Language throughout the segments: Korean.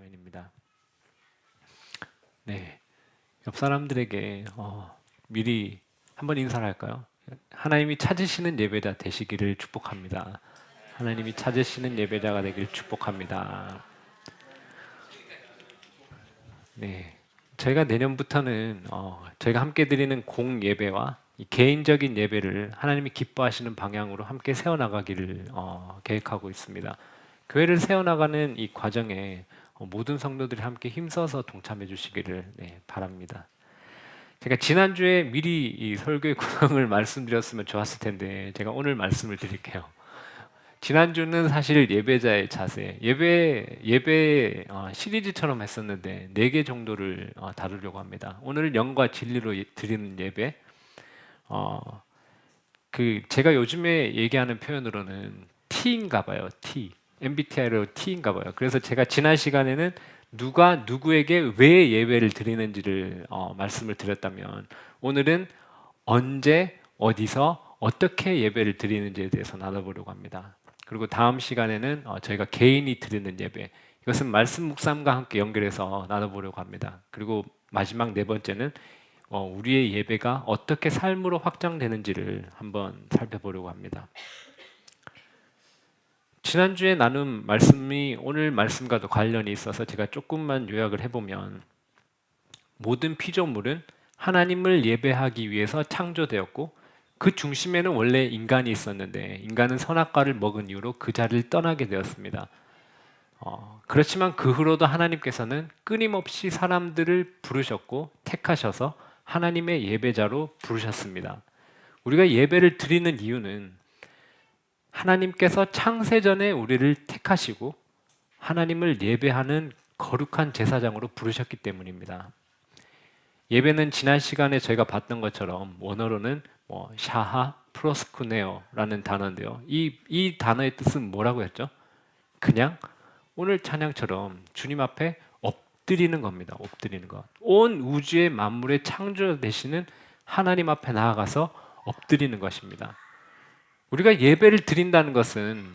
장면입니다. 네, 옆 사람들에게 미리 한번 인사를 할까요? 하나님이 찾으시는 예배자 되시기를 축복합니다. 하나님이 찾으시는 예배자가 되길 축복합니다. 네, 저희가 내년부터는 저희가 함께 드리는 공 예배와 이 개인적인 예배를 하나님이 기뻐하시는 방향으로 함께 세워나가기를 계획하고 있습니다. 교회를 세워나가는 이 과정에 모든 성도들이 함께 힘써서 동참해 주시기를 바랍니다. 제가 지난주에 미리 이 설교의 구성을 말씀드렸으면 좋았을 텐데 제가 오늘 말씀을 드릴게요. 지난주는 사실 예배자의 자세, 예배 시리즈처럼 했었는데 4개 정도를 다루려고 합니다. 오늘은 영과 진리로 드리는 예배. 어, 제가 요즘에 얘기하는 표현으로는 T인가 봐요. T. MBTI로 T인가 봐요. 그래서 제가 지난 시간에는 누가 누구에게 왜 예배를 드리는지를 말씀을 드렸다면 오늘은 언제, 어디서, 어떻게 예배를 드리는지에 대해서 나눠보려고 합니다. 그리고 다음 시간에는 저희가 개인이 드리는 예배, 이것은 말씀 묵상과 함께 연결해서 나눠보려고 합니다. 그리고 마지막 4번째는 우리의 예배가 어떻게 삶으로 확장되는지를 한번 살펴보려고 합니다. 지난주에 나눈 말씀이 오늘 말씀과도 관련이 있어서 제가 조금만 요약을 해보면 모든 피조물은 하나님을 예배하기 위해서 창조되었고 그 중심에는 원래 인간이 있었는데 인간은 선악과를 먹은 이후로 그 자리를 떠나게 되었습니다. 그렇지만 그 후로도 하나님께서는 끊임없이 사람들을 부르셨고 택하셔서 하나님의 예배자로 부르셨습니다. 우리가 예배를 드리는 이유는 하나님께서 창세전에 우리를 택하시고 하나님을 예배하는 거룩한 제사장으로 부르셨기 때문입니다. 예배는 지난 시간에 저희가 봤던 것처럼 원어로는 샤하 프로스쿠네오라는 단어인데요. 이 단어의 뜻은 뭐라고 했죠? 그냥 오늘 찬양처럼 주님 앞에 엎드리는 겁니다. 엎드리는 것. 온 우주의 만물의 창조되시는 하나님 앞에 나아가서 엎드리는 것입니다. 우리가 예배를 드린다는 것은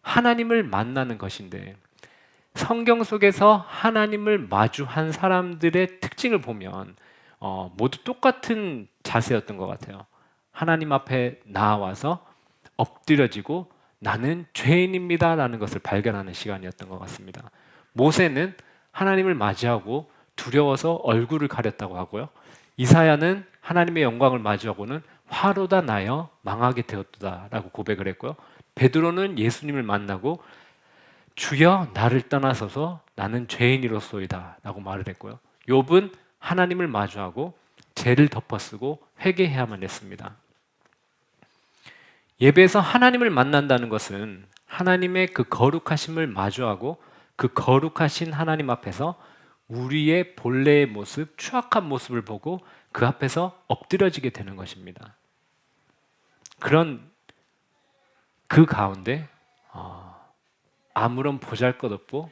하나님을 만나는 것인데 성경 속에서 하나님을 마주한 사람들의 특징을 보면 모두 똑같은 자세였던 것 같아요. 하나님 앞에 나와서 엎드려지고 나는 죄인입니다라는 것을 발견하는 시간이었던 것 같습니다. 모세는 하나님을 맞이하고 두려워서 얼굴을 가렸다고 하고요. 이사야는 하나님의 영광을 마주하고는 화로다 나여 망하게 되었다라고 고백을 했고요. 베드로는 예수님을 만나고 주여 나를 떠나소서 나는 죄인이로소이다 라고 말을 했고요. 욥은 하나님을 마주하고 죄를 덮어쓰고 회개해야만 했습니다. 예배에서 하나님을 만난다는 것은 하나님의 그 거룩하심을 마주하고 그 거룩하신 하나님 앞에서 우리의 본래의 모습, 추악한 모습을 보고 그 앞에서 엎드려지게 되는 것입니다. 그런 그 가운데 아무런 보잘것없고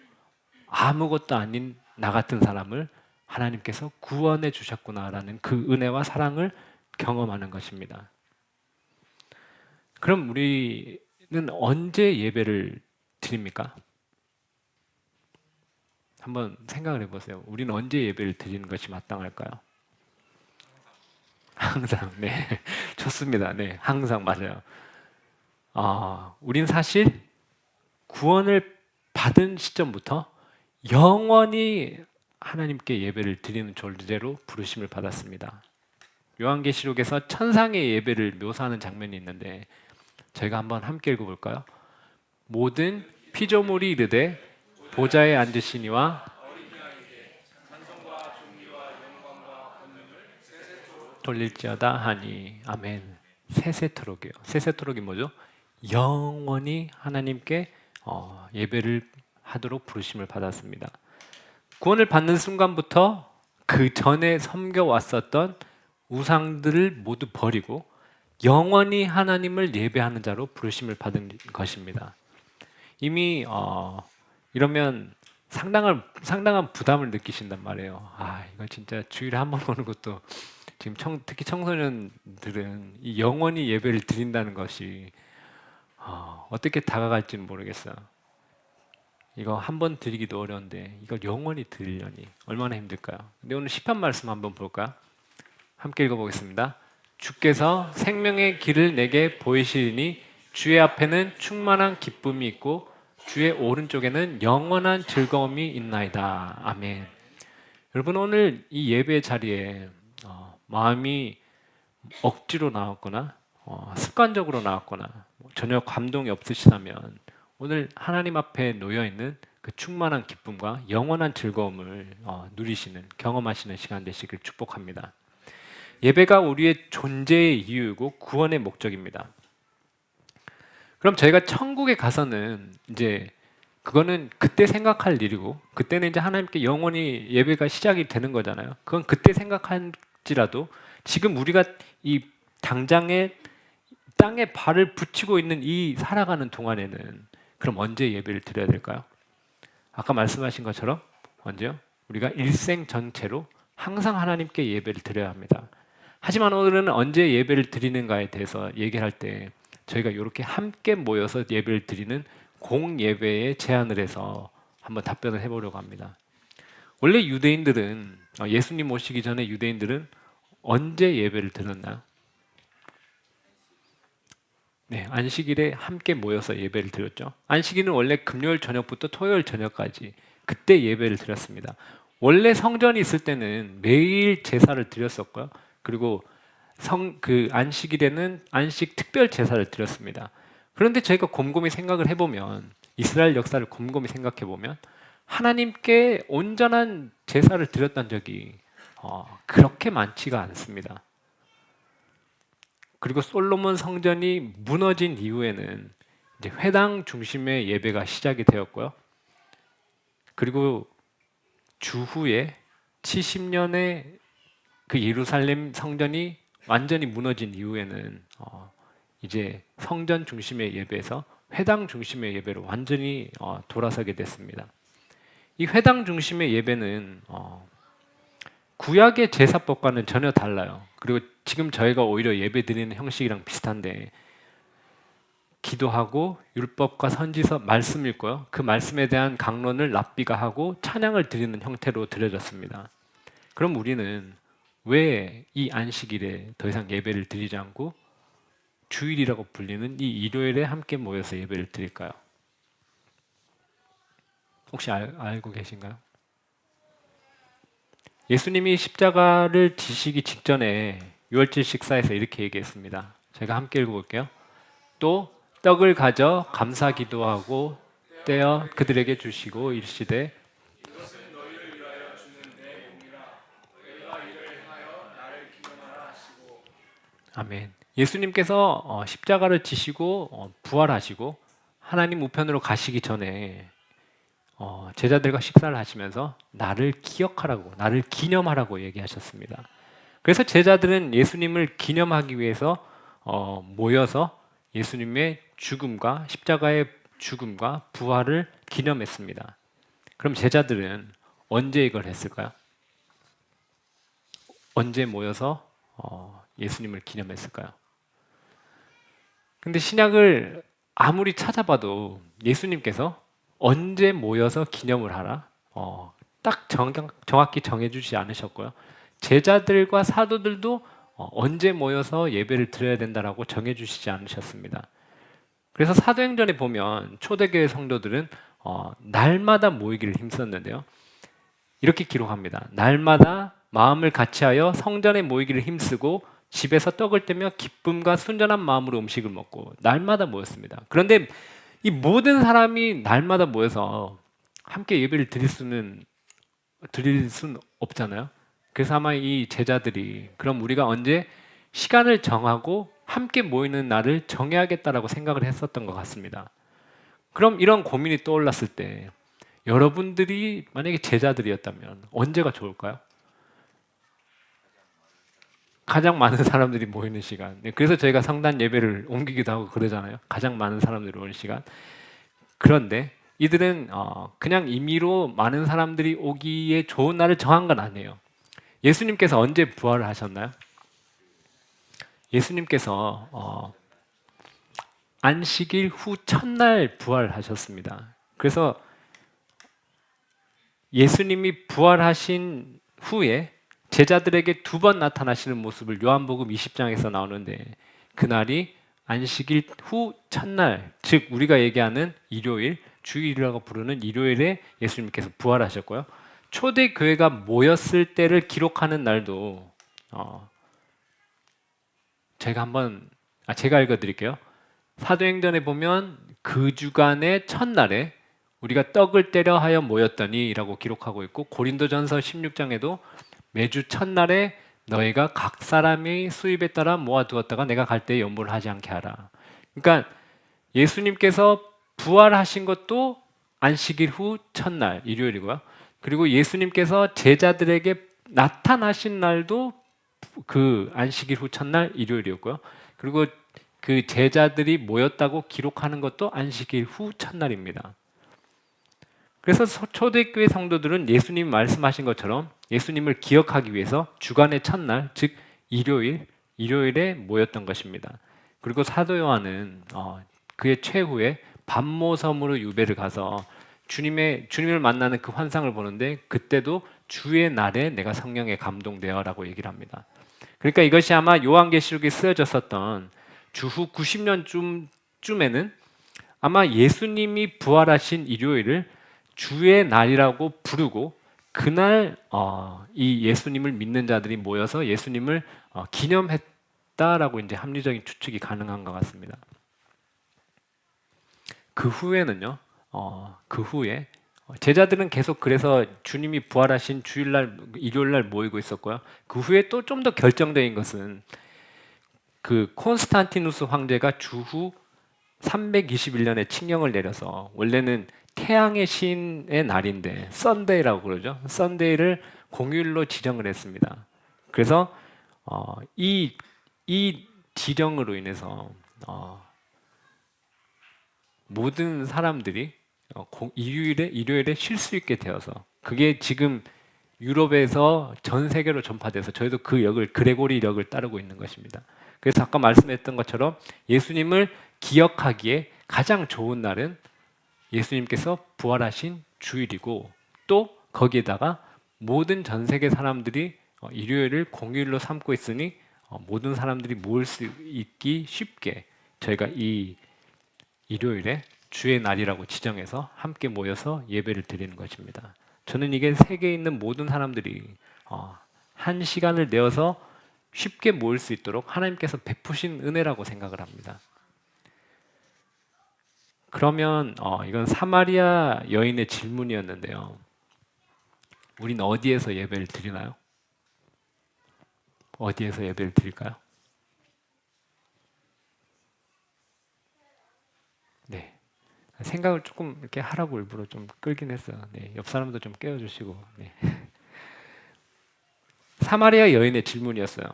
아무것도 아닌 나 같은 사람을 하나님께서 구원해 주셨구나라는 그 은혜와 사랑을 경험하는 것입니다. 그럼 우리는 언제 예배를 드립니까? 한번 생각을 해보세요. 우리는 언제 예배를 드리는 것이 마땅할까요? 항상, 네. 좋습니다. 네. 항상 맞아요. 우린 사실 구원을 받은 시점부터 영원히 하나님께 예배를 드리는 존재로 부르심을 받았습니다. 요한계시록에서 천상의 예배를 묘사하는 장면이 있는데 저희가 한번 함께 읽어볼까요? 모든 피조물이 이르되 보좌에 앉으시니와 돌릴지어다 하니 아멘. 세세토록이요. 세세토록이 뭐죠? 영원히 하나님께 예배를 하도록 부르심을 받았습니다. 구원을 받는 순간부터 그 전에 섬겨왔었던 우상들을 모두 버리고 영원히 하나님을 예배하는 자로 부르심을 받은 것입니다. 이미 이러면 상당한 부담을 느끼신단 말이에요. 이거 진짜 주일에 한 번 오는 것도 지금 특히 청소년들은 이 영원히 예배를 드린다는 것이 어떻게 다가갈지는 모르겠어요. 이거 한 번 드리기도 어려운데 이걸 영원히 드리려니 얼마나 힘들까요? 근데 오늘 시편 말씀 한번 볼까요? 함께 읽어보겠습니다. 주께서 생명의 길을 내게 보이시리니 주의 앞에는 충만한 기쁨이 있고 주의 오른쪽에는 영원한 즐거움이 있나이다. 아멘. 여러분 오늘 이 예배 자리에 마음이 억지로 나왔거나 습관적으로 나왔거나 전혀 감동이 없으시다면 오늘 하나님 앞에 놓여 있는 그 충만한 기쁨과 영원한 즐거움을 누리시는 경험하시는 시간 되시길 축복합니다. 예배가 우리의 존재의 이유이고 구원의 목적입니다. 그럼 저희가 천국에 가서는 이제 그거는 그때 생각할 일이고 그때는 이제 하나님께 영원히 예배가 시작이 되는 거잖아요. 그건 그때 생각할지라도 지금 우리가 이 당장에 땅에 발을 붙이고 있는 이 살아가는 동안에는 그럼 언제 예배를 드려야 될까요? 아까 말씀하신 것처럼 언제요? 우리가 일생 전체로 항상 하나님께 예배를 드려야 합니다. 하지만 오늘은 언제 예배를 드리는가에 대해서 얘기할 때 저희가 이렇게 함께 모여서 예배를 드리는 공예배에 제안을 해서 한번 답변을 해보려고 합니다. 원래 유대인들은 예수님 오시기 전에 유대인들은 언제 예배를 드렸나요? 네, 안식일에 함께 모여서 예배를 드렸죠. 안식일은 원래 금요일 저녁부터 토요일 저녁까지 그때 예배를 드렸습니다. 원래 성전이 있을 때는 매일 제사를 드렸었고요. 그리고 그 안식일에는 안식 특별 제사를 드렸습니다. 그런데 저희가 곰곰이 생각을 해보면 이스라엘 역사를 곰곰이 생각해 보면 하나님께 온전한 제사를 드렸던 적이 그렇게 많지가 않습니다. 그리고 솔로몬 성전이 무너진 이후에는 이제 회당 중심의 예배가 시작이 되었고요. 그리고 주후에 70년에 그 예루살렘 성전이 완전히 무너진 이후에는 이제 성전 중심의 예배에서 회당 중심의 예배로 완전히 돌아서게 됐습니다. 이 회당 중심의 예배는 구약의 제사법과는 전혀 달라요. 그리고 지금 저희가 오히려 예배드리는 형식이랑 비슷한데 기도하고 율법과 선지서 말씀 읽고요. 그 말씀에 대한 강론을 랍비가 하고 찬양을 드리는 형태로 드려졌습니다. 그럼 우리는 왜 이 안식일에 더 이상 예배를 드리지 않고 주일이라고 불리는 이 일요일에 함께 모여서 예배를 드릴까요? 혹시 알고 계신가요? 예수님이 십자가를 지시기 직전에 유월절 식사에서 이렇게 얘기했습니다. 제가 함께 읽어볼게요. 또 떡을 가져 감사 기도하고 떼어 그들에게 주시고 이르시되 아멘. 예수님께서 십자가를 지시고 부활하시고 하나님 우편으로 가시기 전에 제자들과 식사를 하시면서 나를 기억하라고, 나를 기념하라고 얘기하셨습니다. 그래서 제자들은 예수님을 기념하기 위해서 모여서 예수님의 죽음과 십자가의 죽음과 부활을 기념했습니다. 그럼 제자들은 언제 이걸 했을까요? 언제 모여서 예수님을 기념했을까요? 근데 신약을 아무리 찾아봐도 예수님께서 언제 모여서 기념을 하라? 딱 정확히 정해주지 않으셨고요. 제자들과 사도들도 언제 모여서 예배를 드려야 된다라고 정해주시지 않으셨습니다. 그래서 사도행전에 보면 초대교회 성도들은 날마다 모이기를 힘썼는데요. 이렇게 기록합니다. 날마다 마음을 같이하여 성전에 모이기를 힘쓰고 집에서 떡을 떼며 기쁨과 순전한 마음으로 음식을 먹고 날마다 모였습니다. 그런데 이 모든 사람이 날마다 모여서 함께 예배를 드릴 수는 없잖아요. 그래서 아마 이 제자들이 그럼 우리가 언제 시간을 정하고 함께 모이는 날을 정해야겠다라고 생각을 했었던 것 같습니다. 그럼 이런 고민이 떠올랐을 때 여러분들이 만약에 제자들이었다면 언제가 좋을까요? 가장 많은 사람들이 모이는 시간. 그래서 저희가 성단 예배를 옮기기도 하고 그러잖아요. 가장 많은 사람들이 오는 시간. 그런데 이들은 그냥 임의로 많은 사람들이 오기에 좋은 날을 정한 건 아니에요. 예수님께서 언제 부활을 하셨나요? 예수님께서 안식일 후 첫날 부활하셨습니다. 그래서 예수님이 부활하신 후에 제자들에게 두 번 나타나시는 모습을 요한복음 20장에서 나오는데, 그날이 안식일 후 첫날, 즉 우리가 얘기하는 일요일, 주일이라고 부르는 일요일에 예수님께서 부활하셨고요. 초대 교회가 모였을 때를 기록하는 날도 제가 읽어드릴게요. 사도행전에 보면 그 주간의 첫날에 우리가 떡을 떼려 하여 모였더니라고 기록하고 있고, 고린도전서 16장에도 매주 첫날에 너희가 각 사람이 수입에 따라 모아두었다가 내가 갈 때에 연보를 하지 않게 하라. 그러니까 예수님께서 부활하신 것도 안식일 후 첫날 일요일이고요. 그리고 예수님께서 제자들에게 나타나신 날도 그 안식일 후 첫날 일요일이었고요. 그리고 그 제자들이 모였다고 기록하는 것도 안식일 후 첫날입니다. 그래서 초대교회 성도들은 예수님이 말씀하신 것처럼 예수님을 기억하기 위해서 주간의 첫날, 즉 일요일에 모였던 것입니다. 그리고 사도 요한은 그의 최후에 반모섬으로 유배를 가서 주님을 만나는 그 환상을 보는데, 그때도 주의 날에 내가 성령에 감동되어라고 얘기를 합니다. 그러니까 이것이 아마 요한계시록에 쓰여졌었던 주후 90년쯤에는 아마 예수님이 부활하신 일요일을 주의 날이라고 부르고, 그날 이 예수님을 믿는 자들이 모여서 예수님을 기념했다라고 이제 합리적인 추측이 가능한 것 같습니다. 그 후에는요, 그 후에 제자들은 계속 그래서 주님이 부활하신 주일날, 일요일날 모이고 있었고요. 그 후에 또 좀 더 결정적인 것은 그 콘스탄티누스 황제가 주후 321년에 칙령을 내려서, 원래는 태양의 신의 날인데 썬데이라고 그러죠. 썬데이를 공휴일로 지정을 했습니다. 그래서 이 지정으로 인해서 모든 사람들이 일요일에 쉴 수 있게 되어서, 그게 지금 유럽에서 전 세계로 전파돼서 저희도 그 역을, 그레고리 역을 따르고 있는 것입니다. 그래서 아까 말씀했던 것처럼 예수님을 기억하기에 가장 좋은 날은 예수님께서 부활하신 주일이고, 또 거기에다가 모든 전 세계 사람들이 일요일을 공휴일로 삼고 있으니 모든 사람들이 모일 수 있기 쉽게 저희가 이 일요일에 주의 날이라고 지정해서 함께 모여서 예배를 드리는 것입니다. 저는 이게 세계에 있는 모든 사람들이 한 시간을 내어서 쉽게 모일 수 있도록 하나님께서 베푸신 은혜라고 생각을 합니다. 그러면 이건 사마리아 여인의 질문이었는데요. 우리는 어디에서 예배를 드리나요? 어디에서 예배를 드릴까요? 네. 생각을 조금 이렇게 하라고 일부러 좀 끌긴 했어요. 네. 옆 사람도 좀 깨워주시고. 네. 사마리아 여인의 질문이었어요.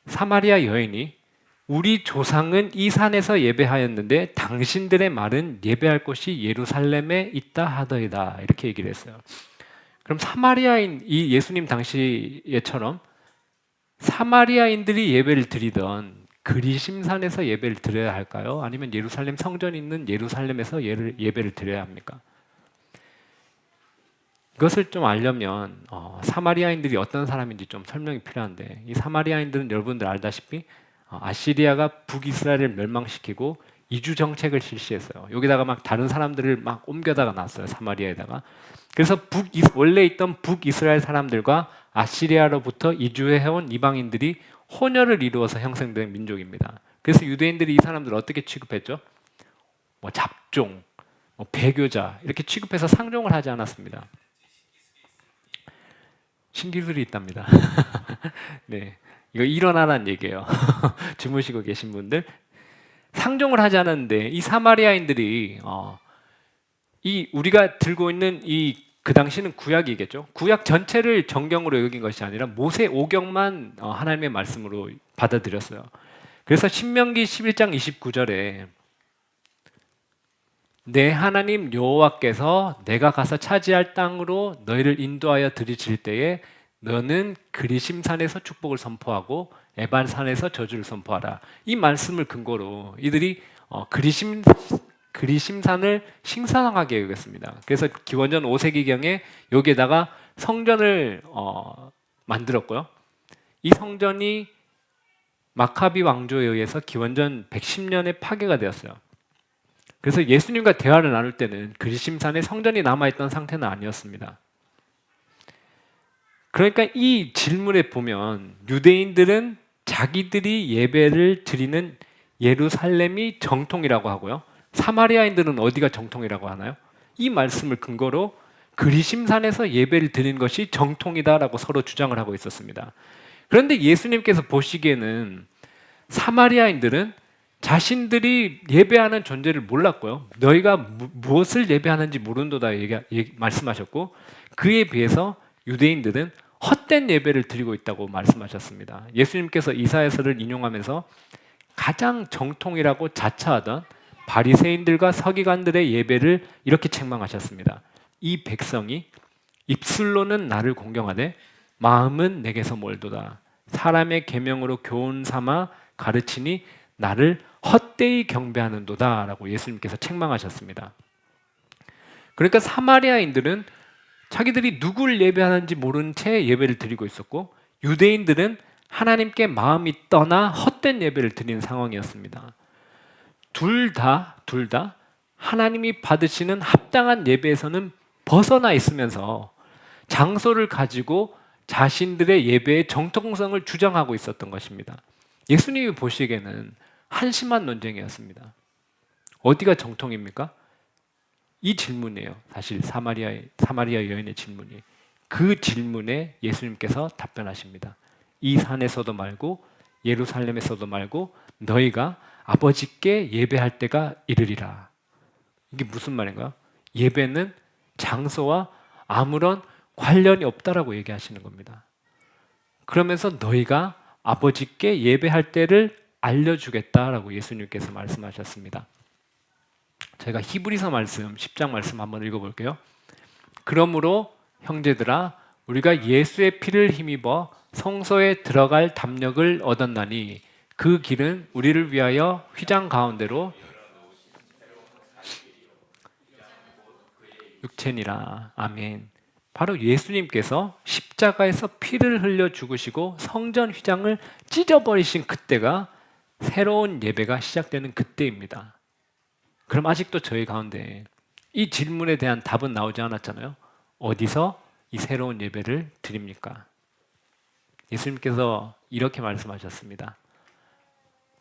사마리아 여인이 우리 조상은 이 산에서 예배하였는데 당신들의 말은 예배할 곳이 예루살렘에 있다 하더이다, 이렇게 얘기를 했어요. 그럼 사마리아인, 이 예수님 당시에처럼 사마리아인들이 예배를 드리던 그리심산에서 예배를 드려야 할까요? 아니면 예루살렘 성전이 있는 예루살렘에서 예배를 드려야 합니까? 이것을 좀 알려면 사마리아인들이 어떤 사람인지 좀 설명이 필요한데, 이 사마리아인들은 여러분들 알다시피 아시리아가 북이스라엘을 멸망시키고 이주 정책을 실시했어요. 여기다가 막 다른 사람들을 막 옮겨다가 놨어요, 사마리아에다가. 그래서 원래 있던 북이스라엘 사람들과 아시리아로부터 이주해온 이방인들이 혼혈을 이루어서 형성된 민족입니다. 그래서 유대인들이 이 사람들을 어떻게 취급했죠? 뭐 잡종, 뭐 배교자, 이렇게 취급해서 상종을 하지 않았습니다. 신기술이 있답니다. 네, 이거 일어나라는 얘기예요. 주무시고 계신 분들, 상종을 하지 않았는데 이 사마리아인들이 이 우리가 들고 있는 그 당시는 구약이겠죠. 구약 전체를 정경으로 여긴 것이 아니라 모세 오경만 하나님의 말씀으로 받아들였어요. 그래서 신명기 11장 29절에 내 하나님 여호와께서 내가 가서 차지할 땅으로 너희를 인도하여 들이칠 때에 너는 그리심산에서 축복을 선포하고 에발산에서 저주를 선포하라. 이 말씀을 근거로 이들이 그리심 그리심산을 신성하게 여겼습니다. 그래서 기원전 5세기경에 여기에다가 성전을 만들었고요. 이 성전이 마카비 왕조에 의해서 기원전 110년에 파괴가 되었어요. 그래서 예수님과 대화를 나눌 때는 그리심산에 성전이 남아있던 상태는 아니었습니다. 그러니까 이 질문에 보면 유대인들은 자기들이 예배를 드리는 예루살렘이 정통이라고 하고요. 사마리아인들은 어디가 정통이라고 하나요? 이 말씀을 근거로 그리심산에서 예배를 드리는 것이 정통이다라고 서로 주장을 하고 있었습니다. 그런데 예수님께서 보시기에는 사마리아인들은 자신들이 예배하는 존재를 몰랐고요. 너희가 무엇을 예배하는지 모른도다 말씀하셨고, 그에 비해서 유대인들은 헛된 예배를 드리고 있다고 말씀하셨습니다. 예수님께서 이사야서를 인용하면서 가장 정통이라고 자처하던 바리새인들과 서기관들의 예배를 이렇게 책망하셨습니다. 이 백성이 입술로는 나를 공경하되 마음은 내게서 멀도다. 사람의 계명으로 교훈 삼아 가르치니 나를 헛되이 경배하는도다 라고 예수님께서 책망하셨습니다. 그러니까 사마리아인들은 자기들이 누굴 예배하는지 모른 채 예배를 드리고 있었고, 유대인들은 하나님께 마음이 떠나 헛된 예배를 드리는 상황이었습니다. 둘 다 하나님이 받으시는 합당한 예배에서는 벗어나 있으면서 장소를 가지고 자신들의 예배의 정통성을 주장하고 있었던 것입니다. 예수님이 보시기에는 한심한 논쟁이었습니다. 어디가 정통입니까? 이 질문이에요. 사실 사마리아 여인의 질문이. 그 질문에 예수님께서 답변하십니다. 이 산에서도 말고 예루살렘에서도 말고 너희가 아버지께 예배할 때가 이르리라. 이게 무슨 말인가요? 예배는 장소와 아무런 관련이 없다라고 얘기하시는 겁니다. 그러면서 너희가 아버지께 예배할 때를 알려주겠다라고 예수님께서 말씀하셨습니다. 제가 히브리서 말씀 10장 말씀 한번 읽어볼게요. 그러므로 형제들아 우리가 예수의 피를 힘입어 성소에 들어갈 담력을 얻었나니 그 길은 우리를 위하여 휘장 가운데로 육체니라. 아멘. 바로 예수님께서 십자가에서 피를 흘려 죽으시고 성전 휘장을 찢어버리신 그때가 새로운 예배가 시작되는 그때입니다. 그럼 아직도 저희 가운데 이 질문에 대한 답은 나오지 않았잖아요. 어디서 이 새로운 예배를 드립니까? 예수님께서 이렇게 말씀하셨습니다.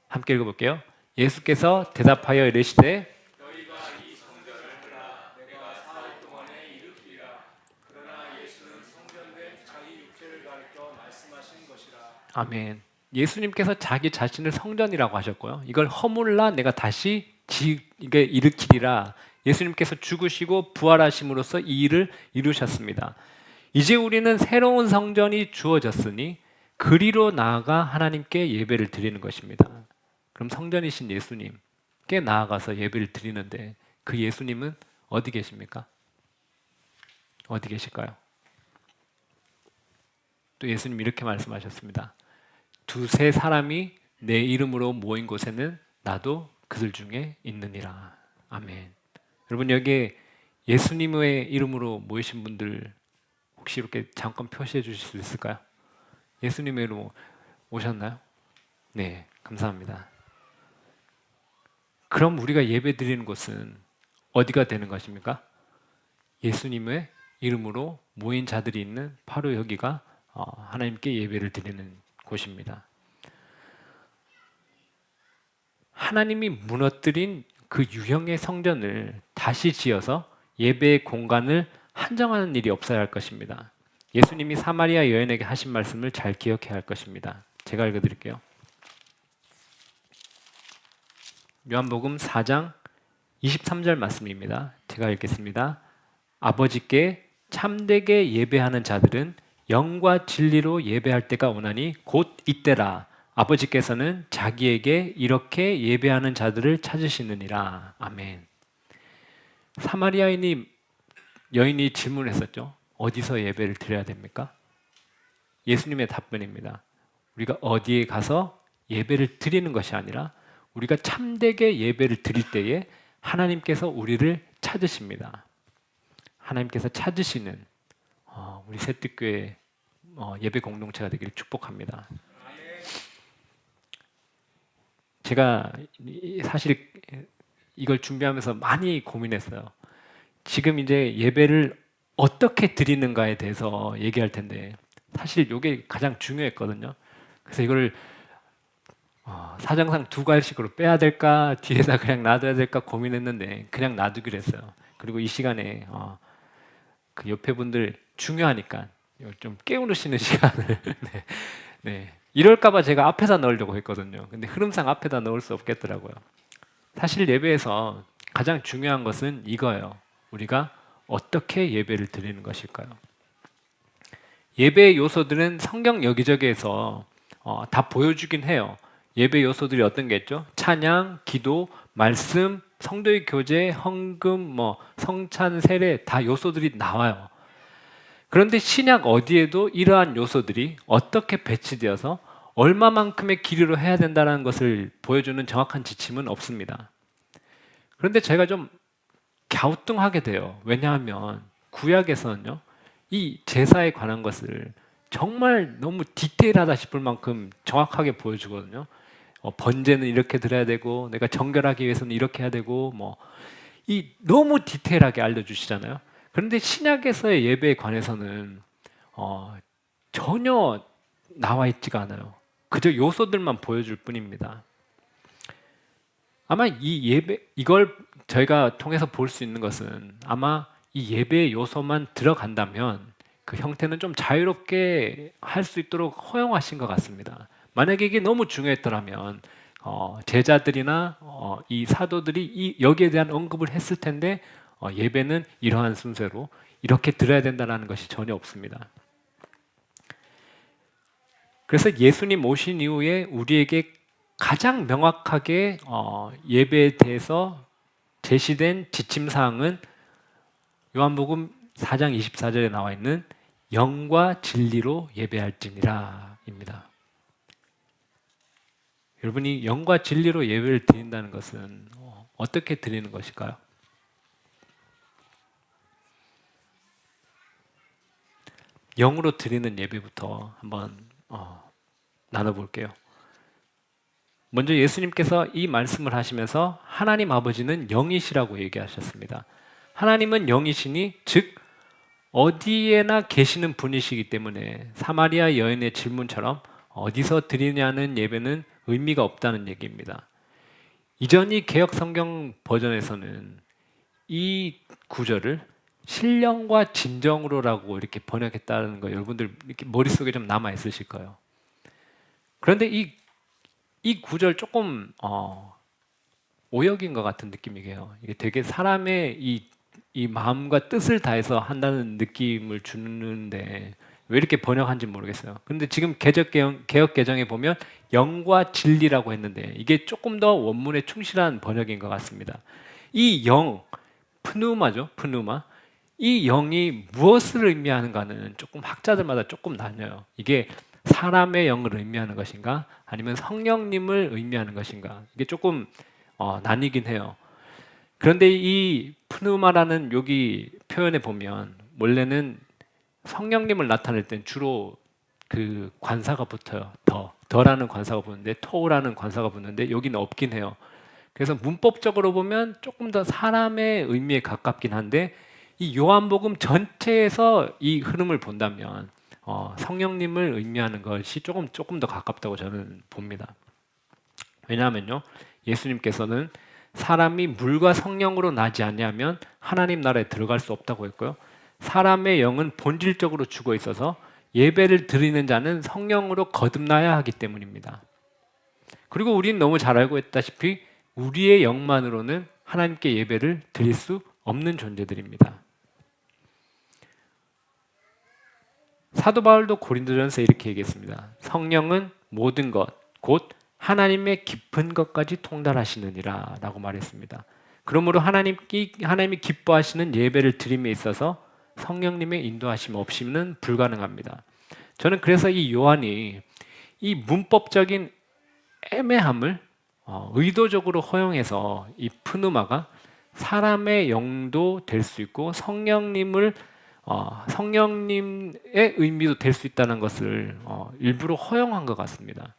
함께 읽어볼게요. 예수께서 대답하여 이르시되 아멘. 예수님께서 자기 자신을 성전이라고 하셨고요. 이걸 허물라 내가 다시 이게 일으키리라. 예수님께서 죽으시고 부활하심으로써 이 일을 이루셨습니다. 이제 우리는 새로운 성전이 주어졌으니 그리로 나아가 하나님께 예배를 드리는 것입니다. 그럼 성전이신 예수님께 나아가서 예배를 드리는데 그 예수님은 어디 계십니까? 어디 계실까요? 또 예수님 이렇게 말씀하셨습니다. 두세 사람이 내 이름으로 모인 곳에는 나도 그들 중에 있느니라. 아멘. 여러분 여기 예수님의 이름으로 모이신 분들 혹시 이렇게 잠깐 표시해 주실 수 있을까요? 예수님의 이름으로 오셨나요? 네, 감사합니다. 그럼 우리가 예배 드리는 곳은 어디가 되는 것입니까? 예수님의 이름으로 모인 자들이 있는 바로 여기가 하나님께 예배를 드리는 곳입니다. 하나님이 무너뜨린 그 유형의 성전을 다시 지어서 예배의 공간을 한정하는 일이 없어야 할 것입니다. 예수님이 사마리아 여인에게 하신 말씀을 잘 기억해야 할 것입니다. 제가 읽어드릴게요. 요한복음 4장 23절 말씀입니다. 제가 읽겠습니다. 아버지께 참되게 예배하는 자들은 영과 진리로 예배할 때가 오나니 곧 이때라. 아버지께서는 자기에게 이렇게 예배하는 자들을 찾으시느니라. 아멘. 사마리아 여인이 질문했었죠. 어디서 예배를 드려야 됩니까? 예수님의 답변입니다. 우리가 어디에 가서 예배를 드리는 것이 아니라 우리가 참되게 예배를 드릴 때에 하나님께서 우리를 찾으십니다. 하나님께서 찾으시는 우리 새뜻교회 예배 공동체가 되기를 축복합니다. 제가 사실 이걸 준비하면서 많이 고민했어요. 지금 이제 예배를 어떻게 드리는가에 대해서 얘기할 텐데 사실 이게 가장 중요했거든요. 그래서 이걸 사정상 두 갈씩으로 빼야 될까 뒤에다 그냥 놔둬야 될까 고민했는데 그냥 놔두기로 했어요. 그리고 이 시간에 그 옆에 분들 중요하니까 좀 깨우시는 시간을 네, 네. 이럴까봐 제가 앞에다 넣으려고 했거든요. 근데 흐름상 앞에다 넣을 수 없겠더라고요. 사실 예배에서 가장 중요한 것은 이거예요. 우리가 어떻게 예배를 드리는 것일까요? 예배의 요소들은 성경 여기저기에서 다 보여주긴 해요. 예배 요소들이 어떤 게 있죠? 찬양, 기도, 말씀, 성도의 교제, 헌금, 성찬, 세례 다 요소들이 나와요. 그런데 신약 어디에도 이러한 요소들이 어떻게 배치되어서 얼마만큼의 길이로 해야 된다는 것을 보여주는 정확한 지침은 없습니다. 그런데 제가 좀 갸우뚱하게 돼요. 왜냐하면 구약에서는요, 이 제사에 관한 것을 정말 너무 디테일하다 싶을 만큼 정확하게 보여주거든요. 번제는 이렇게 드려야 되고, 내가 정결하기 위해서는 이렇게 해야 되고, 이 너무 디테일하게 알려주시잖아요. 그런데 신약에서의 예배에 관해서는 전혀 나와 있지가 않아요. 그저 요소들만 보여줄 뿐입니다. 아마 이 예배 이걸 저희가 통해서 볼 수 있는 것은 아마 이 예배의 요소만 들어간다면 그 형태는 좀 자유롭게 할 수 있도록 허용하신 것 같습니다. 만약에 이게 너무 중요했더라면 제자들이나 이 사도들이 여기에 대한 언급을 했을 텐데 예배는 이러한 순서로 이렇게 드려야 된다는 것이 전혀 없습니다. 그래서 예수님 오신 이후에 우리에게 가장 명확하게 예배에 대해서 제시된 지침사항은 요한복음 4장 24절에 나와 있는 영과 진리로 예배할지니라 입니다. 여러분이 영과 진리로 예배를 드린다는 것은 어떻게 드리는 것일까요? 영으로 드리는 예배부터 한번 나눠볼게요. 먼저 예수님께서 이 말씀을 하시면서 하나님 아버지는 영이시라고 얘기하셨습니다. 하나님은 영이시니 즉 어디에나 계시는 분이시기 때문에 사마리아 여인의 질문처럼 어디서 드리냐는 예배는 의미가 없다는 얘기입니다. 이전이 개역 성경 버전에서는 이 구절을 신령과 진정으로라고 이렇게 번역했다는 거 여러분들 이렇게 머릿속에 좀 남아 있으실 거예요. 그런데 이 구절 조금 오역인 것 같은 느낌이에요. 이게 되게 사람의 이 마음과 뜻을 다해서 한다는 느낌을 주는데 왜 이렇게 번역한지 모르겠어요. 그런데 지금 개역 개정에 보면 영과 진리라고 했는데 이게 조금 더 원문에 충실한 번역인 것 같습니다. 이 영, 프누마죠, 프누마. 이 영이 무엇을 의미하는가는 조금 학자들마다 조금 나뉘어요. 이게 사람의 영을 의미하는 것인가, 아니면 성령님을 의미하는 것인가. 이게 조금 나뉘긴 해요. 그런데 이 프누마라는 여기 표현에 보면 원래는 성령님을 나타낼 땐 주로 그 관사가 붙어요. 더라는 관사가 붙는데 토라는 관사가 붙는데 여기는 없긴 해요. 그래서 문법적으로 보면 조금 더 사람의 의미에 가깝긴 한데 이 요한복음 전체에서 이 흐름을 본다면 성령님을 의미하는 것이 조금 더 가깝다고 저는 봅니다. 왜냐하면요, 예수님께서는 사람이 물과 성령으로 나지 아니하면 하나님 나라에 들어갈 수 없다고 했고요. 사람의 영은 본질적으로 죽어 있어서 예배를 드리는 자는 성령으로 거듭나야 하기 때문입니다. 그리고 우리는 너무 잘 알고 있다시피 우리의 영만으로는 하나님께 예배를 드릴 수 없는 존재들입니다. 사도 바울도 고린도전서 이렇게 얘기했습니다. 성령은 모든 것, 곧 하나님의 깊은 것까지 통달하시느니라 라고 말했습니다. 그러므로 하나님이 기뻐하시는 예배를 드림에 있어서 성령님의 인도하심 없이는 불가능합니다. 저는 그래서 이 요한이 이 문법적인 애매함을 의도적으로 허용해서 이 프누마가 사람의 영도 될 수 있고 성령님의 의미도 될 수 있다는 것을 일부러 허용한 것 같습니다.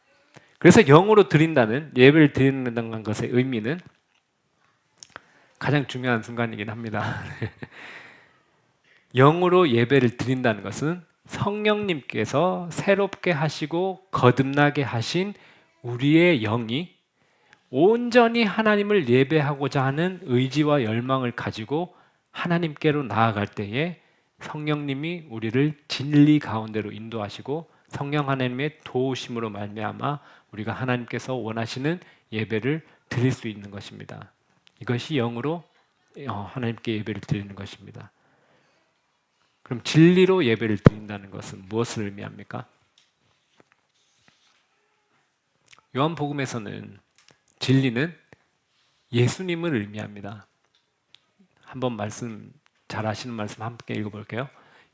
그래서 영으로 드린다는 예배를 드린다는 것의 의미는 가장 중요한 순간이긴 합니다. 영으로 예배를 드린다는 것은 성령님께서 새롭게 하시고 거듭나게 하신 우리의 영이 온전히 하나님을 예배하고자 하는 의지와 열망을 가지고 하나님께로 나아갈 때에 성령님이 우리를 진리 가운데로 인도하시고 성령 하나님의 도우심으로 말미암아 우리가 하나님께서 원하시는 예배를 드릴 수 있는 것입니다. 이것이 영으로 하나님께 예배를 드리는 것입니다. 그럼 진리로 예배를 드린다는 것은 무엇을 의미합니까? 요한복음에서는 진리는 예수님을 의미합니다. 한번 잘 아시는 말씀 함께 읽어볼게요.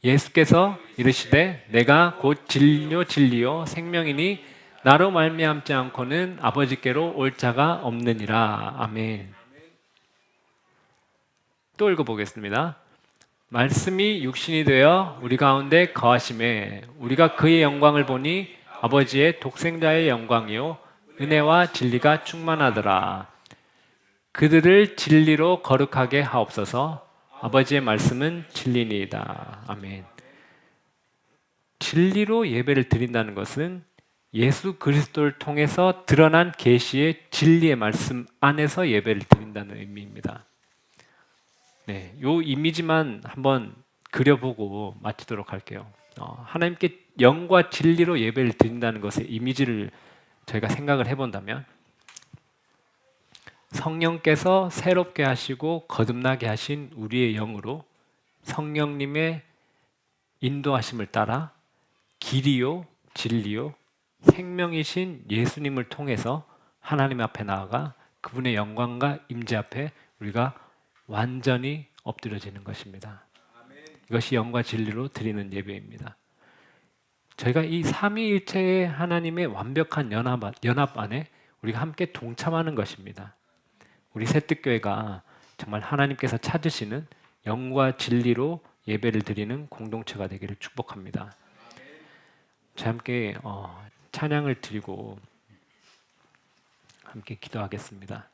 예수께서 이르시되 내가 곧 진리요 생명이니 나로 말미암지 않고는 아버지께로 올 자가 없느니라. 아멘. 또 읽어보겠습니다. 말씀이 육신이 되어 우리 가운데 거하심에 우리가 그의 영광을 보니 아버지의 독생자의 영광이요 은혜와 진리가 충만하더라. 그들을 진리로 거룩하게 하옵소서. 아버지의 말씀은 진리니이다. 아멘. 진리로 예배를 드린다는 것은 예수 그리스도를 통해서 드러난 계시의 진리의 말씀 안에서 예배를 드린다는 의미입니다. 네, 요 이미지만 한번 그려보고 마치도록 할게요. 하나님께 영과 진리로 예배를 드린다는 것의 이미지를 저희가 생각을 해본다면 성령께서 새롭게 하시고 거듭나게 하신 우리의 영으로 성령님의 인도하심을 따라 길이요, 진리요, 생명이신 예수님을 통해서 하나님 앞에 나아가 그분의 영광과 임재 앞에 우리가 완전히 엎드려지는 것입니다. 이것이 영과 진리로 드리는 예배입니다. 저희가 이 삼위일체의 하나님의 완벽한 연합 안에 우리가 함께 동참하는 것입니다. 우리 새뜻교회가 정말 하나님께서 찾으시는 영과 진리로 예배를 드리는 공동체가 되기를 축복합니다. 저희 함께 찬양을 드리고 함께 기도하겠습니다.